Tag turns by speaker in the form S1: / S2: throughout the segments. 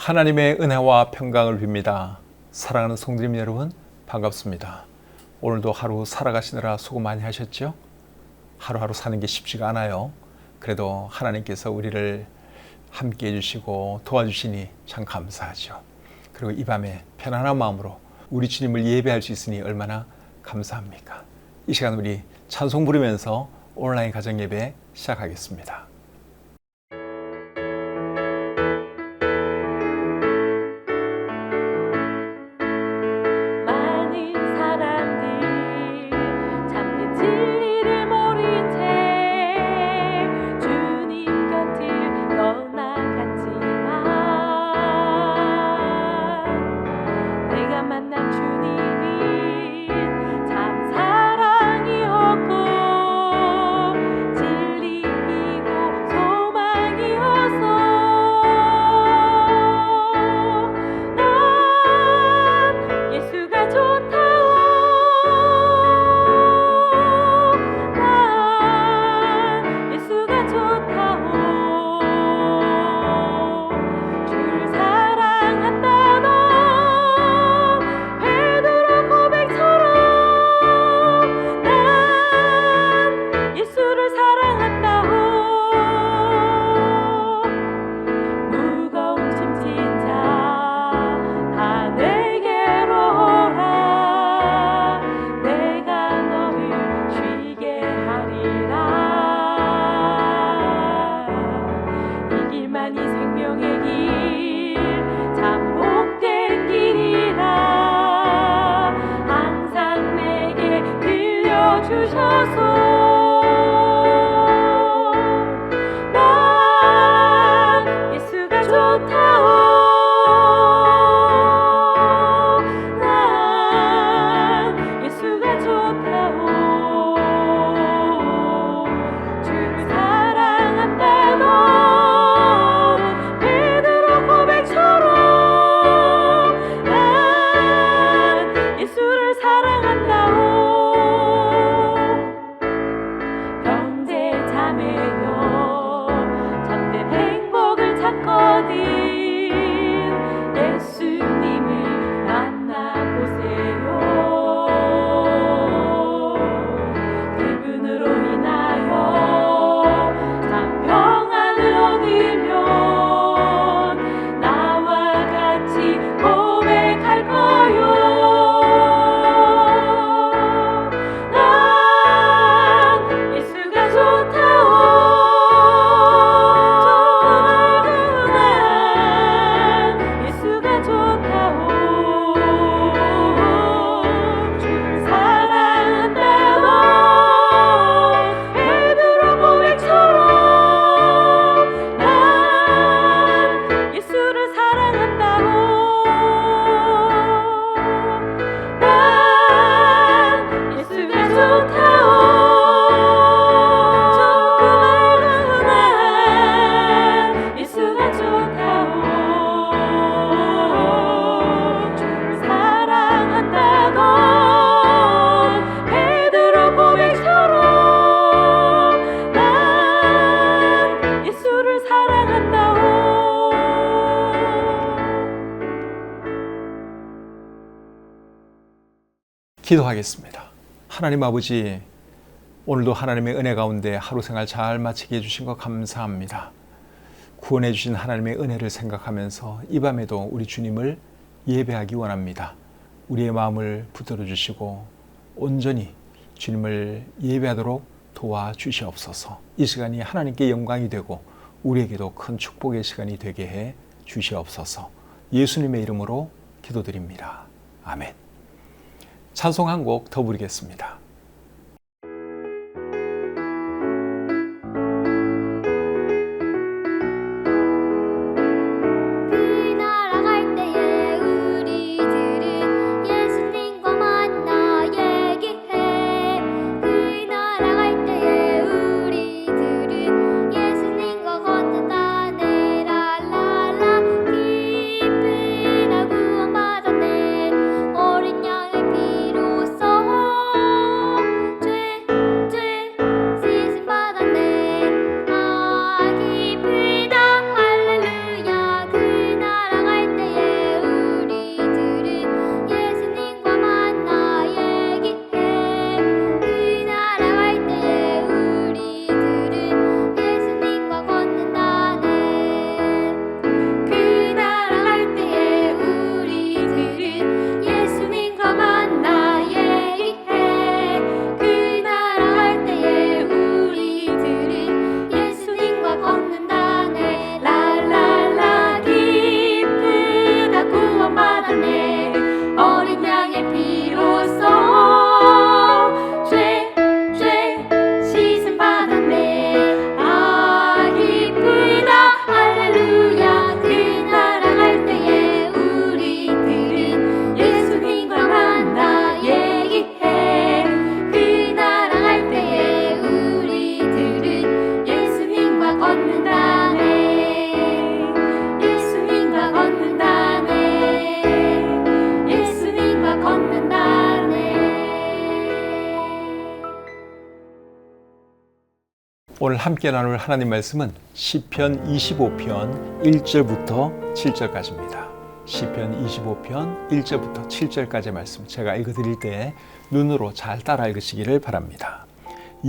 S1: 하나님의 은혜와 평강을 빕니다. 사랑하는 성도님 여러분, 반갑습니다. 오늘도 하루 살아가시느라 수고 많이 하셨죠? 하루하루 사는 게 쉽지가 않아요. 그래도 하나님께서 우리를 함께 해주시고 도와주시니 참 감사하죠. 그리고 이 밤에 편안한 마음으로 우리 주님을 예배할 수 있으니 얼마나 감사합니까? 이 시간 우리 찬송 부르면서 온라인 가정예배 시작하겠습니다. 기도하겠습니다. 하나님 아버지, 오늘도 하나님의 은혜 가운데 하루 생활 잘 마치게 해주신 것 감사합니다. 구원해 주신 하나님의 은혜를 생각하면서 이 밤에도 우리 주님을 예배하기 원합니다. 우리의 마음을 붙들어 주시고 온전히 주님을 예배하도록 도와주시옵소서. 이 시간이 하나님께 영광이 되고 우리에게도 큰 축복의 시간이 되게 해 주시옵소서. 예수님의 이름으로 기도드립니다. 아멘. 찬송 한 곡 더 부르겠습니다.
S2: 기쁜 구원 받았네. 어린 양의 피로써
S1: 오늘 함께 나눌 하나님 말씀은 시편 25편 1절부터 7절까지입니다. 시편 25편 1절부터 7절까지의 말씀, 제가 읽어드릴 때 눈으로 잘 따라 읽으시기를 바랍니다.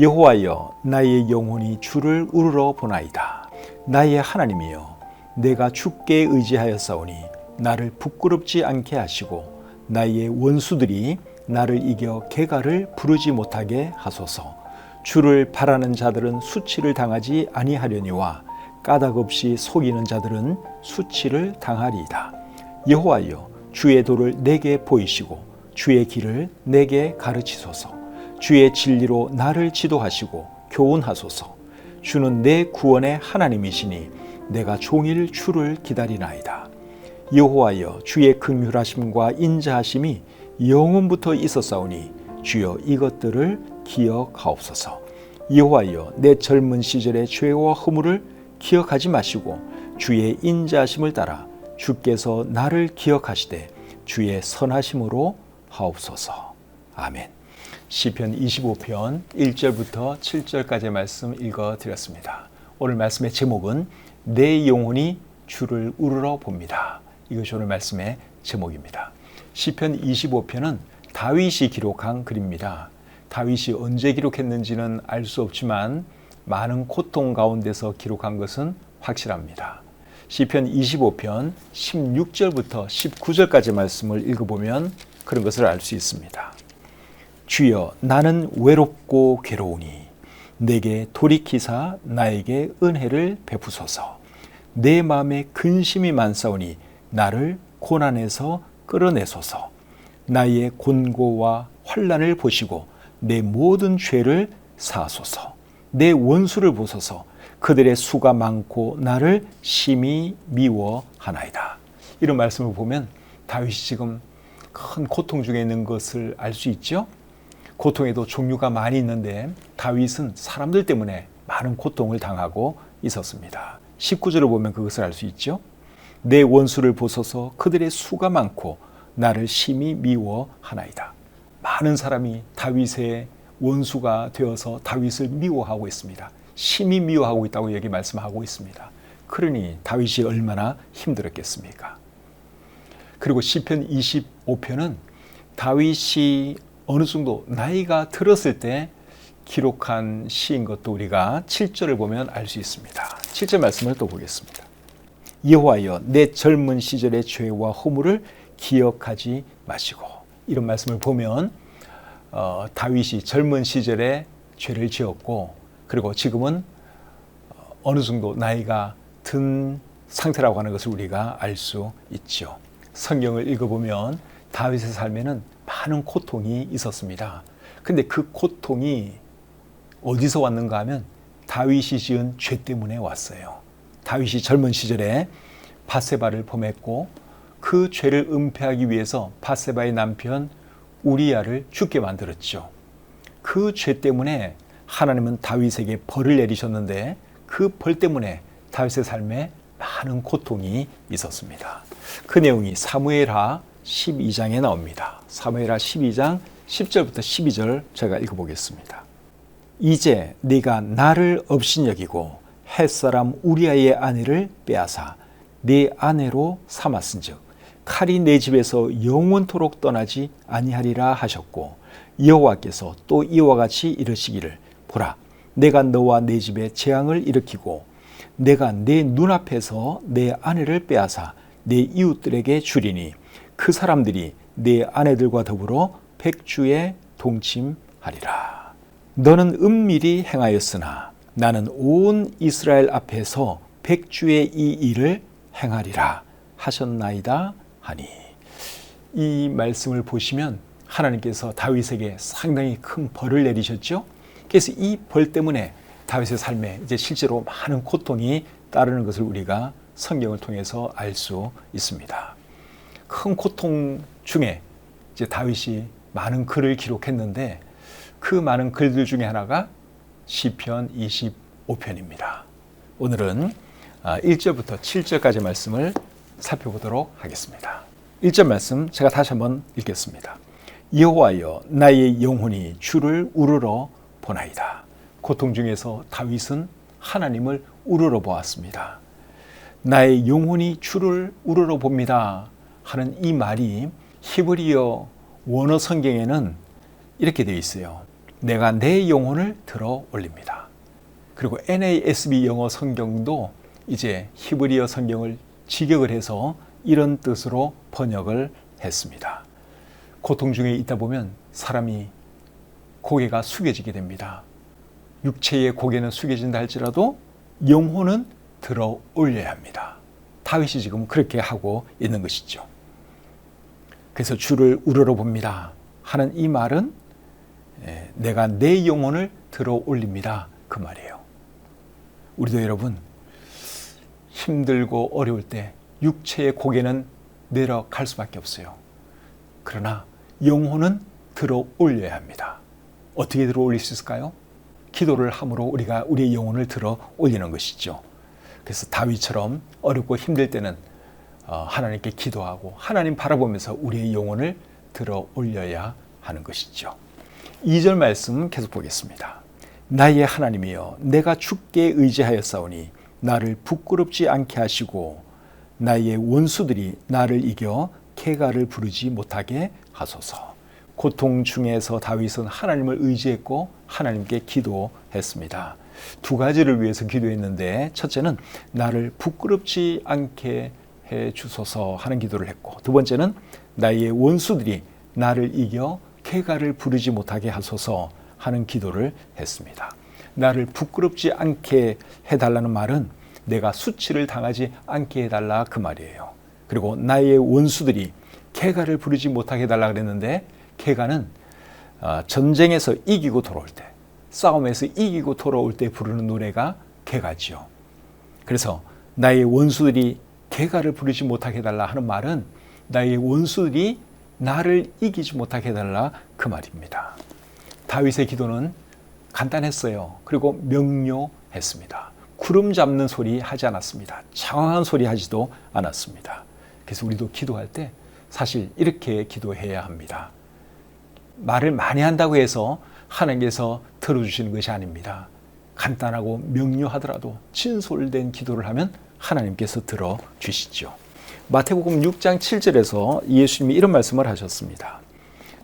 S1: 여호와여, 나의 영혼이 주를 우러러 보나이다. 나의 하나님이여, 내가 주께 의지하였사오니 나를 부끄럽지 않게 하시고 나의 원수들이 나를 이겨 개가를 부르지 못하게 하소서. 주를 바라는 자들은 수치를 당하지 아니하려니와 까닭없이 속이는 자들은 수치를 당하리이다. 여호와여, 주의 도를 내게 보이시고 주의 길을 내게 가르치소서. 주의 진리로 나를 지도하시고 교훈하소서. 주는 내 구원의 하나님이시니 내가 종일 주를 기다리나이다. 여호와여, 주의 긍휼하심과 인자하심이 영원부터 있었사오니 주여 이것들을 기억하옵소서. 여호와여, 내 젊은 시절의 죄와 허물을 기억하지 마시고 주의 인자하심을 따라 주께서 나를 기억하시되 주의 선하심으로 하옵소서. 아멘. 시편 25편 1절부터 7절까지의 말씀 읽어드렸습니다. 오늘 말씀의 제목은 내 영혼이 주를 우러러 봅니다. 이것이 오늘 말씀의 제목입니다. 시편 25편은 다윗이 기록한 글입니다. 다윗이 언제 기록했는지는 알 수 없지만 많은 고통 가운데서 기록한 것은 확실합니다. 시편 25편 16절부터 19절까지 말씀을 읽어보면 그런 것을 알 수 있습니다. 주여, 나는 외롭고 괴로우니 내게 돌이키사 나에게 은혜를 베푸소서. 내 마음에 근심이 많사오니 나를 고난에서 끌어내소서. 나의 곤고와 환난을 보시고 내 모든 죄를 사하소서. 내 원수를 보소서. 그들의 수가 많고 나를 심히 미워하나이다. 이런 말씀을 보면 다윗이 지금 큰 고통 중에 있는 것을 알 수 있죠. 고통에도 종류가 많이 있는데 다윗은 사람들 때문에 많은 고통을 당하고 있었습니다. 19절을 보면 그것을 알 수 있죠. 내 원수를 보소서. 그들의 수가 많고 나를 심히 미워하나이다. 많은 사람이 다윗의 원수가 되어서 다윗을 미워하고 있습니다. 심히 미워하고 있다고 여기 말씀하고 있습니다. 그러니 다윗이 얼마나 힘들었겠습니까? 그리고 시편 25편은 다윗이 어느 정도 나이가 들었을 때 기록한 시인 것도 우리가 7절을 보면 알 수 있습니다. 7절 말씀을 또 보겠습니다. 여호와여, 내 젊은 시절의 죄와 허물을 기억하지 마시고. 이런 말씀을 보면 다윗이 젊은 시절에 죄를 지었고 그리고 지금은 어느 정도 나이가 든 상태라고 하는 것을 우리가 알 수 있죠. 성경을 읽어보면 다윗의 삶에는 많은 고통이 있었습니다. 근데 그 고통이 어디서 왔는가 하면 다윗이 지은 죄 때문에 왔어요. 다윗이 젊은 시절에 밧세바를 범했고 그 죄를 은폐하기 위해서 밧세바의 남편 우리야를 죽게 만들었죠. 그 죄 때문에 하나님은 다윗에게 벌을 내리셨는데 그 벌 때문에 다윗의 삶에 많은 고통이 있었습니다. 그 내용이 사무엘하 12장에 나옵니다. 사무엘하 12장 10절부터 12절 제가 읽어보겠습니다. 이제 네가 나를 업신여기고 햇사람 우리야의 아내를 빼앗아 네 아내로 삼았은즉 칼이 내 집에서 영원토록 떠나지 아니하리라 하셨고 여호와께서 또 이와 같이 이르시기를 보라, 내가 너와 내 집에 재앙을 일으키고 내가 내 눈앞에서 내 아내를 빼앗아 내 이웃들에게 주리니 그 사람들이 내 아내들과 더불어 백주에 동침하리라. 너는 은밀히 행하였으나 나는 온 이스라엘 앞에서 백주의 이 일을 행하리라 하셨나이다 하니. 이 말씀을 보시면 하나님께서 다윗에게 상당히 큰 벌을 내리셨죠. 그래서 이 벌 때문에 다윗의 삶에 이제 실제로 많은 고통이 따르는 것을 우리가 성경을 통해서 알 수 있습니다. 큰 고통 중에 이제 다윗이 많은 글을 기록했는데 그 많은 글들 중에 하나가 시편 25편입니다. 오늘은 1절부터 7절까지 말씀을 살펴보도록 하겠습니다. 1절 말씀 제가 다시 한번 읽겠습니다. 여호와여, 나의 영혼이 주를 우러러 보나이다. 고통 중에서 다윗은 하나님을 우러러 보았습니다. 나의 영혼이 주를 우러러 봅니다 하는 이 말이 히브리어 원어 성경에는 이렇게 되어 있어요. 내가 내 영혼을 들어 올립니다. 그리고 NASB 영어 성경도 이제 히브리어 성경을 직역을 해서 이런 뜻으로 번역을 했습니다. 고통 중에 있다 보면 사람이 고개가 숙여지게 됩니다. 육체의 고개는 숙여진다 할지라도 영혼은 들어 올려야 합니다. 다윗이 지금 그렇게 하고 있는 것이죠. 그래서 주를 우러러 봅니다 하는 이 말은 내가 내 영혼을 들어 올립니다 그 말이에요. 우리도 여러분 힘들고 어려울 때 육체의 고개는 내려갈 수밖에 없어요. 그러나 영혼은 들어 올려야 합니다. 어떻게 들어 올릴 수 있을까요? 기도를 함으로 우리가 우리의 영혼을 들어 올리는 것이죠. 그래서 다윗처럼 어렵고 힘들 때는 하나님께 기도하고 하나님 바라보면서 우리의 영혼을 들어 올려야 하는 것이죠. 2절 말씀 계속 보겠습니다. 나의 하나님이여 내가 주께 의지하였사오니 나를 부끄럽지 않게 하시고 나의 원수들이 나를 이겨 쾌가를 부르지 못하게 하소서. 고통 중에서 다윗은 하나님을 의지했고 하나님께 기도했습니다. 두 가지를 위해서 기도했는데 첫째는 나를 부끄럽지 않게 해 주소서 하는 기도를 했고 두 번째는 나의 원수들이 나를 이겨 쾌가를 부르지 못하게 하소서 하는 기도를 했습니다. 나를 부끄럽지 않게 해달라는 말은 내가 수치를 당하지 않게 해달라 그 말이에요. 그리고 나의 원수들이 쾌가를 부르지 못하게 해달라 그랬는데 쾌가는 전쟁에서 이기고 돌아올 때, 싸움에서 이기고 돌아올 때 부르는 노래가 쾌가지요. 그래서 나의 원수들이 쾌가를 부르지 못하게 해달라 하는 말은 나의 원수들이 나를 이기지 못하게 해달라 그 말입니다. 다윗의 기도는 간단했어요. 그리고 명료했습니다. 구름 잡는 소리 하지 않았습니다. 장황한 소리 하지도 않았습니다. 그래서 우리도 기도할 때 사실 이렇게 기도해야 합니다. 말을 많이 한다고 해서 하나님께서 들어주시는 것이 아닙니다. 간단하고 명료하더라도 진솔된 기도를 하면 하나님께서 들어주시죠. 마태복음 6장 7절에서 예수님이 이런 말씀을 하셨습니다.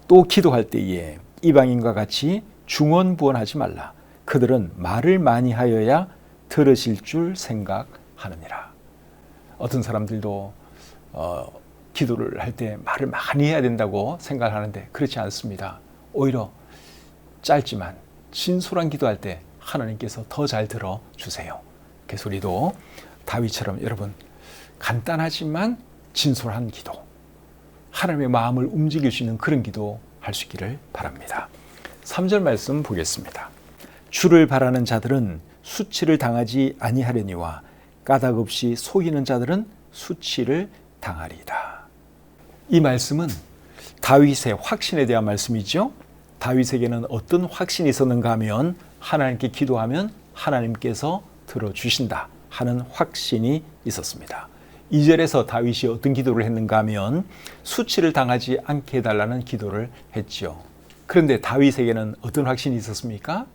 S1: 또 기도할 때에 이방인과 같이 중언부언하지 말라. 그들은 말을 많이 하여야 들으실 줄 생각하느니라. 어떤 사람들도 기도를 할 때 말을 많이 해야 된다고 생각하는데 그렇지 않습니다. 오히려 짧지만 진솔한 기도할 때 하나님께서 더 잘 들어주세요. 그래서 우리도 다윗처럼 여러분 간단하지만 진솔한 기도, 하나님의 마음을 움직일 수 있는 그런 기도 할 수 있기를 바랍니다. 3절 말씀 보겠습니다. 주를 바라는 자들은 수치를 당하지 아니하려니와 까닭없이 속이는 자들은 수치를 당하리이다. 이 말씀은 다윗의 확신에 대한 말씀이죠. 다윗에게는 어떤 확신이 있었는가 하면 하나님께 기도하면 하나님께서 들어주신다 하는 확신이 있었습니다. 2절에서 다윗이 어떤 기도를 했는가 하면 수치를 당하지 않게 해달라는 기도를 했지요. 그런데 다윗에게는 어떤 확신이 있었습니까?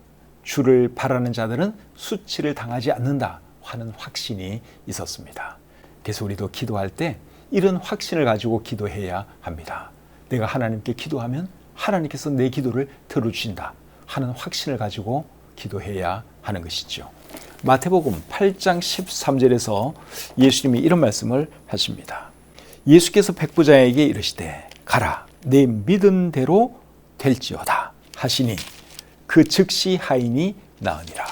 S1: 주를 바라는 자들은 수치를 당하지 않는다 하는 확신이 있었습니다. 그래서 우리도 기도할 때 이런 확신을 가지고 기도해야 합니다. 내가 하나님께 기도하면 하나님께서 내 기도를 들어주신다 하는 확신을 가지고 기도해야 하는 것이죠. 마태복음 8장 13절에서 예수님이 이런 말씀을 하십니다. 예수께서 백부장에게 이르시되 가라 내 믿은 대로 될지어다 하시니 그 즉시 하인이 나으니라.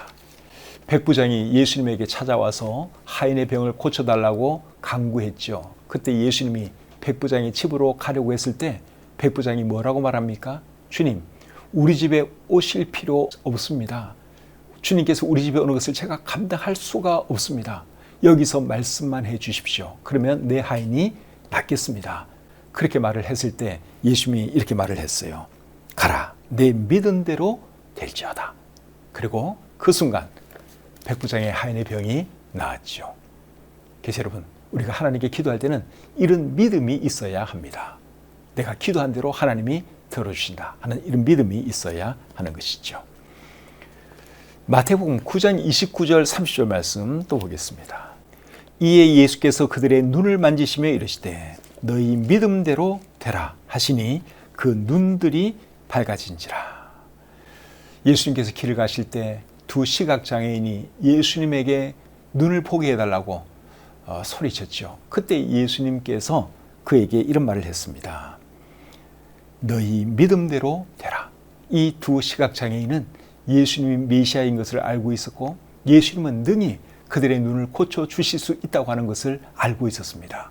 S1: 백부장이 예수님에게 찾아와서 하인의 병을 고쳐달라고 간구했죠. 그때 예수님이 백부장의 집으로 가려고 했을 때 백부장이 뭐라고 말합니까? 주님, 우리 집에 오실 필요 없습니다. 주님께서 우리 집에 오는 것을 제가 감당할 수가 없습니다. 여기서 말씀만 해 주십시오. 그러면 내 하인이 낫겠습니다. 그렇게 말을 했을 때 예수님이 이렇게 말을 했어요. 가라, 내 믿은 대로 될지어다. 그리고 그 순간 백부장의 하인의 병이 나았죠. 그래서 여러분, 우리가 하나님께 기도할 때는 이런 믿음이 있어야 합니다. 내가 기도한 대로 하나님이 들어주신다 하는 이런 믿음이 있어야 하는 것이죠. 마태복음 9장 29절 30절 말씀 또 보겠습니다. 이에 예수께서 그들의 눈을 만지시며 이르시되 너희 믿음대로 되라 하시니 그 눈들이 밝아진지라. 예수님께서 길을 가실 때 두 시각장애인이 예수님에게 눈을 보게 해달라고 소리쳤죠. 그때 예수님께서 그에게 이런 말을 했습니다. 너희 믿음대로 되라. 이 두 시각장애인은 예수님이 메시아인 것을 알고 있었고 예수님은 능히 그들의 눈을 고쳐 주실 수 있다고 하는 것을 알고 있었습니다.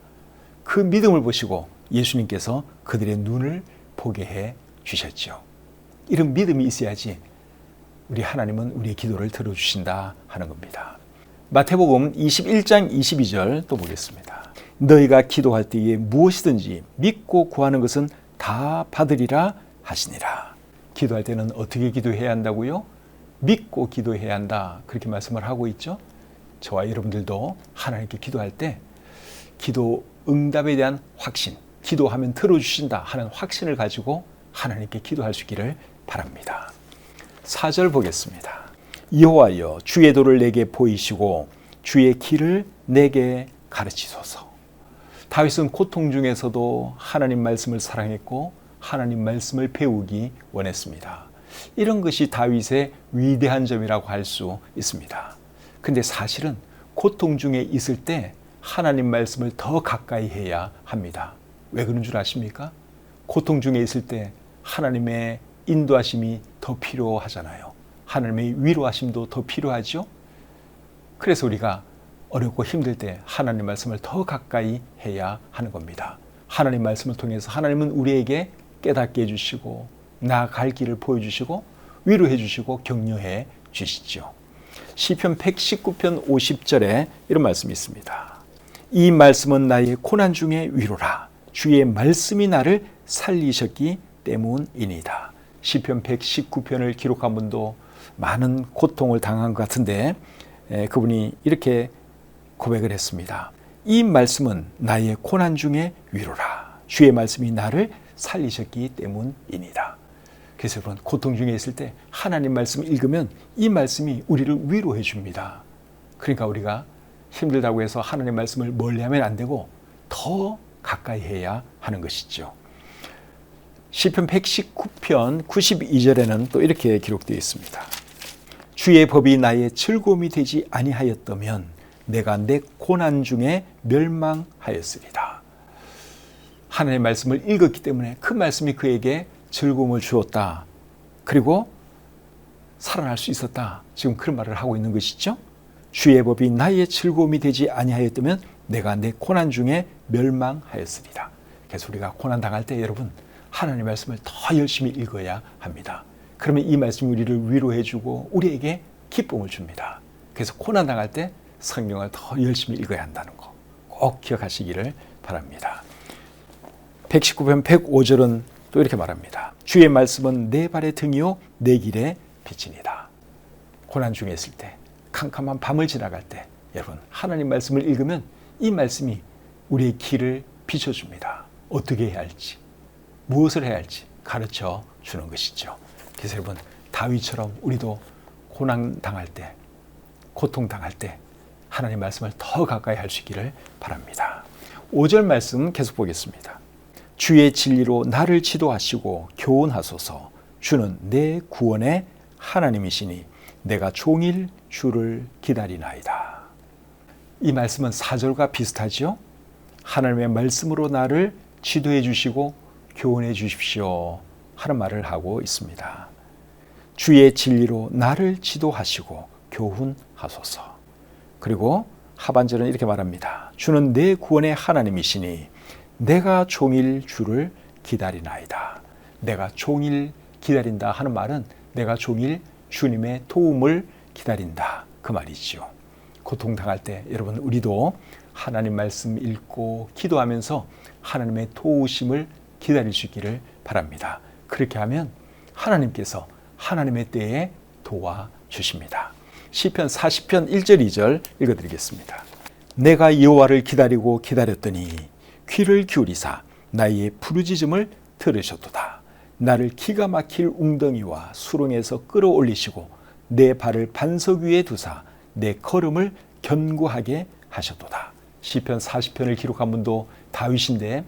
S1: 그 믿음을 보시고 예수님께서 그들의 눈을 보게 해 주셨죠. 이런 믿음이 있어야지 우리 하나님은 우리의 기도를 들어주신다 하는 겁니다. 마태복음 21장 22절 또 보겠습니다. 너희가 기도할 때에 무엇이든지 믿고 구하는 것은 다 받으리라 하시니라. 기도할 때는 어떻게 기도해야 한다고요? 믿고 기도해야 한다. 그렇게 말씀을 하고 있죠. 저와 여러분들도 하나님께 기도할 때 기도 응답에 대한 확신, 기도하면 들어주신다 하는 확신을 가지고 하나님께 기도할 수 있기를 바랍니다. 4절 보겠습니다. 여호와여 주의 도를 내게 보이시고 주의 길을 내게 가르치소서. 다윗은 고통 중에서도 하나님 말씀을 사랑했고 하나님 말씀을 배우기 원했습니다. 이런 것이 다윗의 위대한 점이라고 할 수 있습니다. 근데 사실은 고통 중에 있을 때 하나님 말씀을 더 가까이 해야 합니다. 왜 그런 줄 아십니까? 고통 중에 있을 때 하나님의 인도하심이 더 필요하잖아요. 하나님의 위로하심도 더 필요하죠. 그래서 우리가 어렵고 힘들 때 하나님 말씀을 더 가까이 해야 하는 겁니다. 하나님 말씀을 통해서 하나님은 우리에게 깨닫게 해주시고 나아갈 길을 보여주시고 위로해 주시고 격려해 주시죠. 시편 119편 50절에 이런 말씀이 있습니다. 이 말씀은 나의 고난 중에 위로라. 주의 말씀이 나를 살리셨기 때문이니다. 시편 119편을 기록한 분도 많은 고통을 당한 것 같은데 그분이 이렇게 고백을 했습니다. 이 말씀은 나의 고난 중에 위로라. 주의 말씀이 나를 살리셨기 때문이니다. 그래서 여러분 고통 중에 있을 때 하나님 말씀을 읽으면 이 말씀이 우리를 위로해 줍니다. 그러니까 우리가 힘들다고 해서 하나님 말씀을 멀리하면 안 되고 더 가까이 해야 하는 것이죠. 시편 119편 92절에는 또 이렇게 기록되어 있습니다. 주의 법이 나의 즐거움이 되지 아니하였다면 내가 내 고난 중에 멸망하였으리다. 하나님의 말씀을 읽었기 때문에 그 말씀이 그에게 즐거움을 주었다. 그리고 살아날 수 있었다. 지금 그런 말을 하고 있는 것이죠. 주의 법이 나의 즐거움이 되지 아니하였다면 내가 내 고난 중에 멸망하였으리다. 그래서 우리가 고난 당할 때 여러분 하나님의 말씀을 더 열심히 읽어야 합니다. 그러면 이 말씀이 우리를 위로해주고 우리에게 기쁨을 줍니다. 그래서 고난 당할 때 성경을 더 열심히 읽어야 한다는 거 꼭 기억하시기를 바랍니다. 119편 105절은 또 이렇게 말합니다. 주의 말씀은 내 발의 등이요 내 길의 빛이니이다. 고난 중에 있을 때 캄캄한 밤을 지나갈 때 여러분 하나님 말씀을 읽으면 이 말씀이 우리의 길을 비춰줍니다. 어떻게 해야 할지 무엇을 해야 할지 가르쳐 주는 것이죠. 그래서 여러분 다윗처럼 우리도 고난 당할 때 고통 당할 때 하나님 말씀을 더 가까이 할 수 있기를 바랍니다. 5절 말씀 계속 보겠습니다. 주의 진리로 나를 지도하시고 교훈하소서. 주는 내 구원의 하나님이시니 내가 종일 주를 기다리나이다. 이 말씀은 4절과 비슷하죠? 하나님의 말씀으로 나를 지도해 주시고 교훈해 주십시오 하는 말을 하고 있습니다. 주의 진리로 나를 지도하시고 교훈하소서. 그리고 하반절은 이렇게 말합니다. 주는 내 구원의 하나님이시니 내가 종일 주를 기다리나이다. 내가 종일 기다린다 하는 말은 내가 종일 주님의 도움을 기다린다 그 말이죠. 고통당할 때 여러분 우리도 하나님 말씀 읽고 기도하면서 하나님의 도우심을 기다릴 수 있기를 바랍니다. 그렇게 하면 하나님께서 하나님의 때에 도와주십니다. 시편 40편 1절 2절 읽어드리겠습니다. 내가 여호와를 기다리고 기다렸더니 귀를 기울이사 나의 부르짖음을 들으셨도다. 나를 기가 막힐 웅덩이와 수렁에서 끌어올리시고 내 발을 반석 위에 두사 내 걸음을 견고하게 하셨도다. 시편 40편을 기록한 분도 다윗인데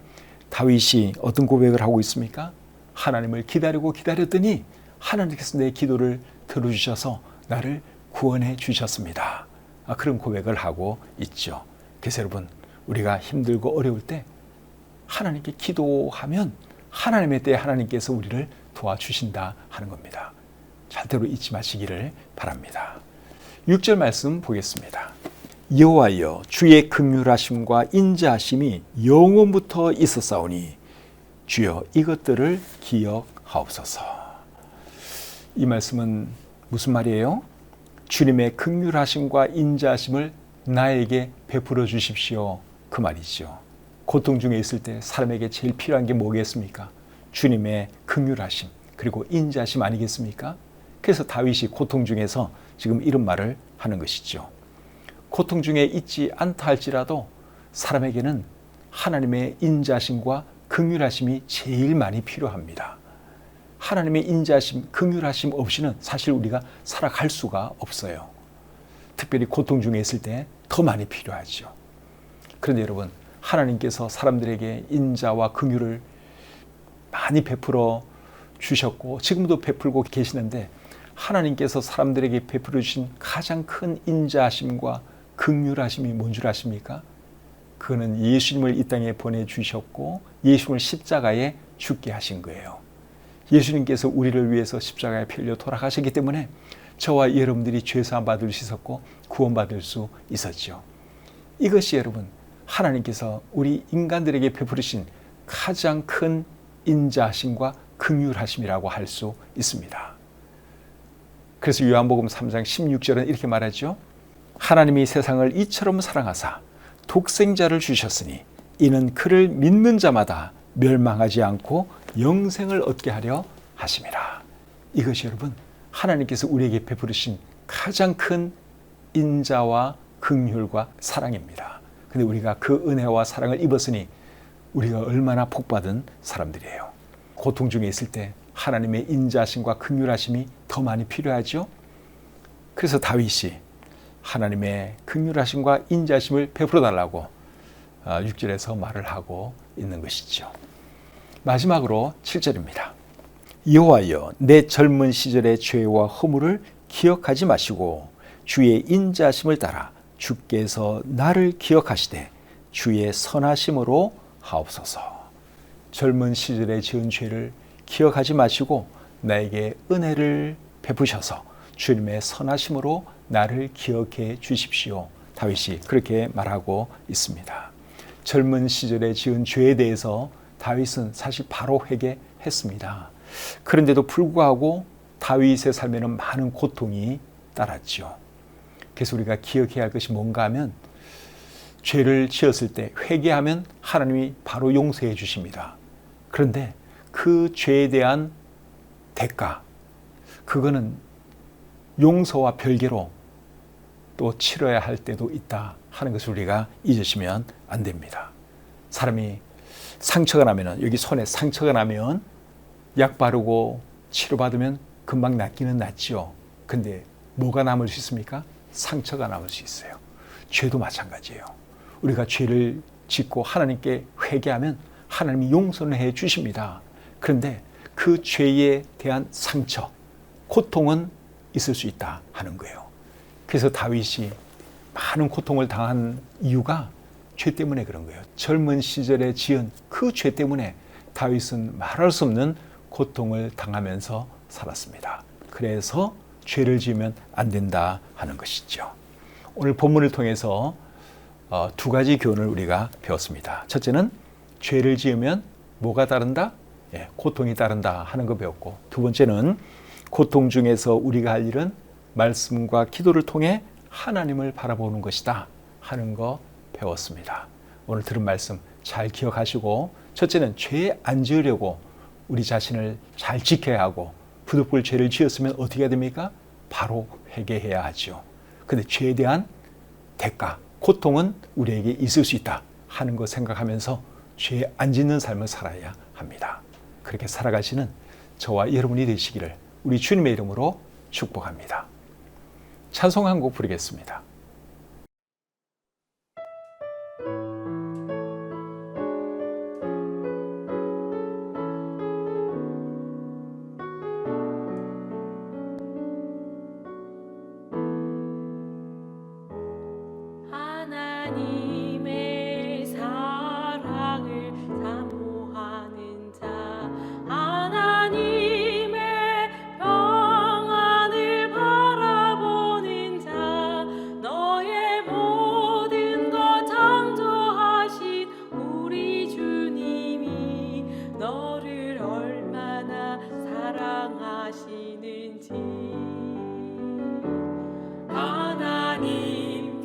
S1: 다윗이 어떤 고백을 하고 있습니까? 하나님을 기다리고 기다렸더니 하나님께서 내 기도를 들어주셔서 나를 구원해 주셨습니다. 그런 고백을 하고 있죠. 그래서 여러분, 우리가 힘들고 어려울 때 하나님께 기도하면 하나님의 때에 하나님께서 우리를 도와주신다 하는 겁니다. 절대로 잊지 마시기를 바랍니다. 6절 말씀 보겠습니다. 여호와여, 주의 긍휼하심과 인자하심이 영원부터 있었사오니 주여 이것들을 기억하옵소서. 이 말씀은 무슨 말이에요? 주님의 긍휼하심과 인자하심을 나에게 베풀어 주십시오, 그 말이죠. 고통 중에 있을 때 사람에게 제일 필요한 게 뭐겠습니까? 주님의 긍휼하심 그리고 인자하심 아니겠습니까? 그래서 다윗이 고통 중에서 지금 이런 말을 하는 것이죠. 고통 중에 있지 않다 할지라도 사람에게는 하나님의 인자하심과 긍휼하심이 제일 많이 필요합니다. 하나님의 인자하심, 긍휼하심 없이는 사실 우리가 살아갈 수가 없어요. 특별히 고통 중에 있을 때 더 많이 필요하죠. 그런데 여러분, 하나님께서 사람들에게 인자와 긍휼을 많이 베풀어 주셨고 지금도 베풀고 계시는데, 하나님께서 사람들에게 베풀어 주신 가장 큰 인자하심과 긍휼하심이 뭔 줄 아십니까? 그거는 예수님을 이 땅에 보내주셨고 예수님을 십자가에 죽게 하신 거예요. 예수님께서 우리를 위해서 십자가에 피 흘려 돌아가셨기 때문에 저와 여러분들이 죄사함 받을 수 있었고 구원받을 수 있었죠. 이것이 여러분, 하나님께서 우리 인간들에게 베푸르신 가장 큰 인자하심과 긍휼하심이라고 할 수 있습니다. 그래서 요한복음 3장 16절은 이렇게 말하죠. 하나님이 세상을 이처럼 사랑하사 독생자를 주셨으니 이는 그를 믿는 자마다 멸망하지 않고 영생을 얻게 하려 하심이라. 이것이 여러분, 하나님께서 우리에게 베푸르신 가장 큰 인자와 긍휼과 사랑입니다. 근데 우리가 그 은혜와 사랑을 입었으니 우리가 얼마나 복받은 사람들이에요. 고통 중에 있을 때 하나님의 인자하심과 긍휼하심이 더 많이 필요하죠. 그래서 다윗이 하나님의 긍휼하심과 인자하심을 베풀어 달라고 6절에서 말을 하고 있는 것이죠. 마지막으로 7절입니다. 여호와여, 내 젊은 시절의 죄와 허물을 기억하지 마시고 주의 인자하심을 따라 주께서 나를 기억하시되 주의 선하심으로 하옵소서. 젊은 시절에 지은 죄를 기억하지 마시고 나에게 은혜를 베푸셔서 주님의 선하심으로 나를 기억해 주십시오. 다윗이 그렇게 말하고 있습니다. 젊은 시절에 지은 죄에 대해서 다윗은 사실 바로 회개했습니다. 그런데도 불구하고 다윗의 삶에는 많은 고통이 따랐죠. 그래서 우리가 기억해야 할 것이 뭔가 하면, 죄를 지었을 때 회개하면 하나님이 바로 용서해 주십니다. 그런데 그 죄에 대한 대가, 그거는 용서와 별개로 또 치러야 할 때도 있다 하는 것을 우리가 잊으시면 안 됩니다. 사람이 상처가 나면, 여기 손에 상처가 나면 약 바르고 치료받으면 금방 낫기는 낫죠. 근데 뭐가 남을 수 있습니까? 상처가 남을 수 있어요. 죄도 마찬가지예요. 우리가 죄를 짓고 하나님께 회개하면 하나님이 용서를 해 주십니다. 그런데 그 죄에 대한 상처, 고통은 있을 수 있다 하는 거예요. 그래서 다윗이 많은 고통을 당한 이유가 죄 때문에 그런 거예요. 젊은 시절에 지은 그 죄 때문에 다윗은 말할 수 없는 고통을 당하면서 살았습니다. 그래서 죄를 지으면 안 된다 하는 것이죠. 오늘 본문을 통해서 두 가지 교훈을 우리가 배웠습니다. 첫째는 죄를 지으면 뭐가 따른다? 고통이 따른다 하는 거 배웠고, 두 번째는 고통 중에서 우리가 할 일은 말씀과 기도를 통해 하나님을 바라보는 것이다 하는 거 배웠습니다. 오늘 들은 말씀 잘 기억하시고, 첫째는 죄 안 지으려고 우리 자신을 잘 지켜야 하고, 부득불 죄를 지었으면 어떻게 해야 됩니까? 바로 회개해야 하죠. 근데 죄에 대한 대가, 고통은 우리에게 있을 수 있다 하는 거 생각하면서 죄 안 짓는 삶을 살아야 합니다. 그렇게 살아가시는 저와 여러분이 되시기를 우리 주님의 이름으로 축복합니다. 찬송 한 곡 부르겠습니다.
S2: 하나님의 사랑을 사모하는 자, 하나님의 평안을 바라보는 자, 너의 모든 것 창조하신 우리 주님이 너를 얼마나 사랑하시는지. 하나님께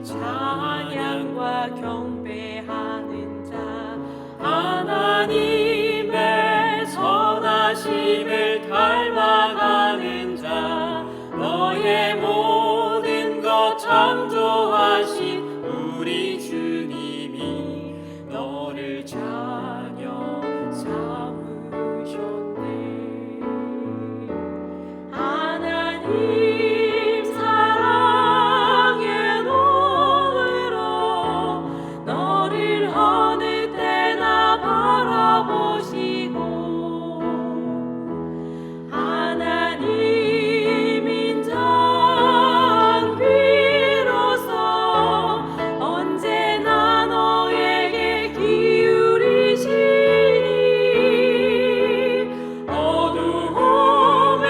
S2: 찬양과 경배하는 자, 하나님의 선하심을 닮아가는 자, 너의 모든 것 창조하신 우리 주님이 너를 자녀 삼으셨네. 하나님 사랑의 눈으로 너를 어느 때나 바라보시고, 하나님 인자한 귀로서 언제나 너에게 기울이시니, 어두움에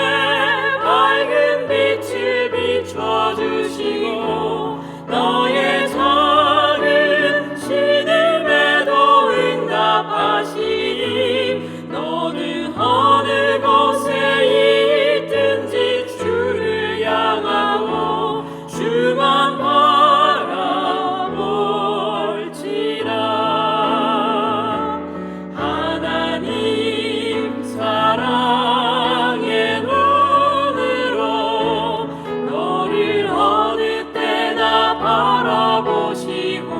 S2: 밝은 빛을 비춰주시고, 너의 작은 신음에도 응답하시니, 너는 어느 곳에 있든지 주를 향하고 주만 바라볼지라. 하나님 사랑의 눈으로 너를 어느 때나 바라보시고,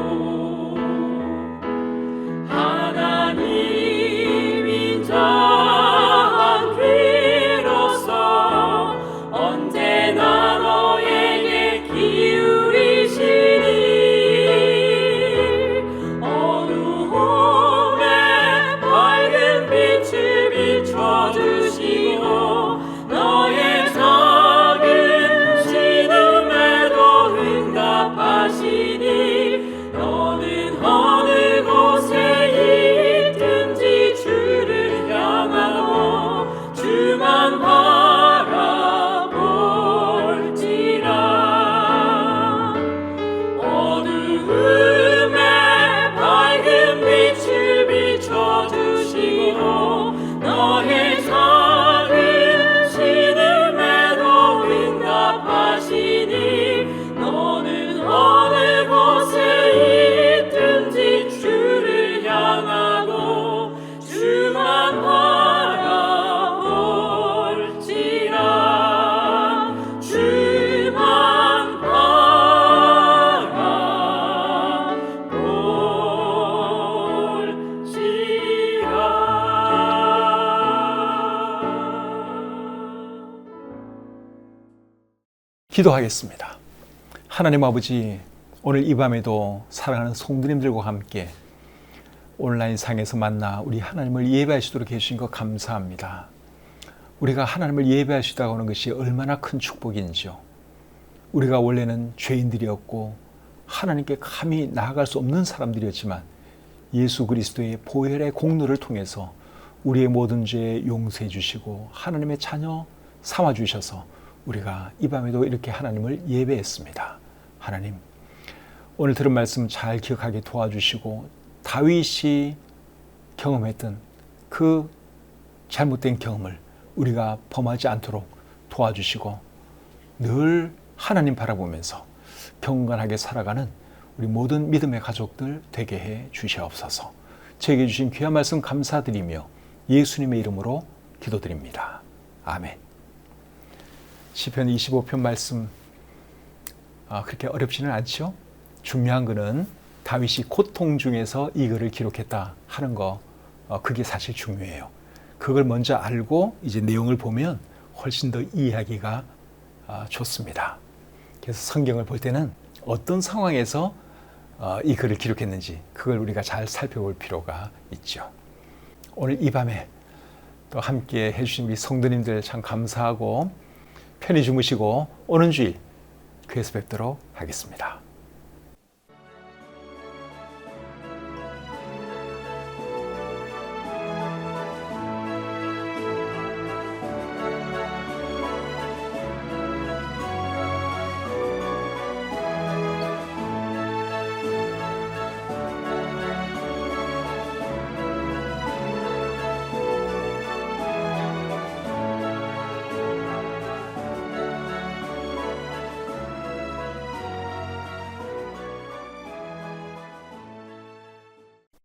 S2: 하나님 인자한 귀로서 언제나 너에게 기울이시니, 어두움에 밝은 빛을 비춰주시고, 너의 작은 신음에도 응답하시니, 너는 어느 곳에 있든지 주를 향하고 주만 바라볼지라. 어두움에 밝은 빛을 비춰주시고, 너의 작은 신음에도 응답하시니, 너는 어느 곳에 있든지 주를 향하고 주만 바라볼지라. 주만
S1: 기도하겠습니다. 하나님 아버지, 오늘 이 밤에도 사랑하는 성도님들과 함께 온라인 상에서 만나 우리 하나님을 예배할 수 있도록 해주신 것 감사합니다. 우리가 하나님을 예배할 수 있다고 하는 것이 얼마나 큰 축복인지요. 우리가 원래는 죄인들이었고 하나님께 감히 나아갈 수 없는 사람들이었지만 예수 그리스도의 보혈의 공로를 통해서 우리의 모든 죄 용서해 주시고 하나님의 자녀 삼아 주셔서 우리가 이 밤에도 이렇게 하나님을 예배했습니다. 하나님, 오늘 들은 말씀 잘 기억하게 도와주시고 다윗이 경험했던 그 잘못된 경험을 우리가 범하지 않도록 도와주시고 늘 하나님 바라보면서 경건하게 살아가는 우리 모든 믿음의 가족들 되게 해 주시옵소서. 저에게 주신 귀한 말씀 감사드리며 예수님의 이름으로 기도드립니다. 아멘. 시편 25편 말씀 그렇게 어렵지는 않죠? 중요한 거는 다윗이 고통 중에서 이 글을 기록했다 하는 거, 그게 사실 중요해요. 그걸 먼저 알고 이제 내용을 보면 훨씬 더 이해하기가 좋습니다. 그래서 성경을 볼 때는 어떤 상황에서 이 글을 기록했는지 그걸 우리가 잘 살펴볼 필요가 있죠. 오늘 이 밤에 또 함께 해주신 우리 성도님들 참 감사하고 편히 주무시고 오는 주일 교회에서 뵙도록 하겠습니다.